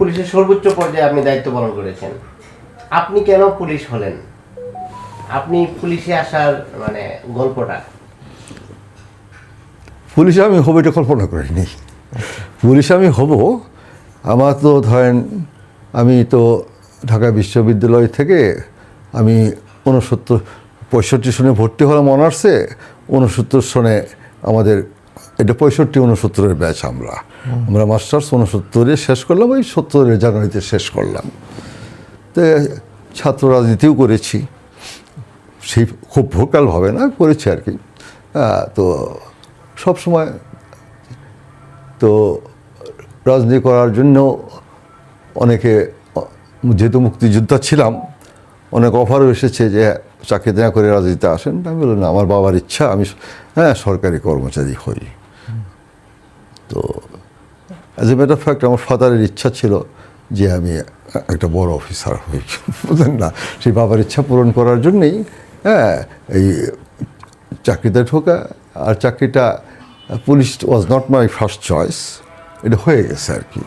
পুলিশের সর্বোচ্চ পর্যায়ে আপনি দায়িত্ব পালন করেছেন, আপনি কেন পুলিশ হলেন? আপনি পুলিশে আসার মানে গল্পটা। পুলিশে আমি হবো এটা কল্পনা করিনি। পুলিশ আমি হব, আমার তো ধরেন আমি তো ঢাকা বিশ্ববিদ্যালয় থেকে আমি 65 সনে ভর্তি হলাম অনার্সে, 69 সনে আমাদের এটা 65-69 ব্যাচ আমরা মাস্টার্স 69 শেষ করলাম, ওই 70 জানুয়ারিতে শেষ করলাম। তো ছাত্র রাজনীতিও করেছি, সেই খুব ভোকালভাবে না করেছি আর কি। তো সব সময় তো রাজনীতি করার জন্য অনেকে, যেহেতু মুক্তিযোদ্ধা ছিলাম, অনেক অফারও এসেছে যে চাকরি দেয়া করে রাজনীতিতে আসেন। আমি বললাম না, আমার বাবার ইচ্ছা আমি সরকারি কর্মচারী হই। তো as a matter of fact আমার ফাদারের ইচ্ছা ছিল যে আমি একটা বড় অফিসার হই, বুঝলেন না। সেই বাবার ইচ্ছা পূরণ করার জন্যেই এই চাকরিতে ঢোকা। আর চাকরিটা police was not my first choice, এটা হয়ে গেছে আর কি।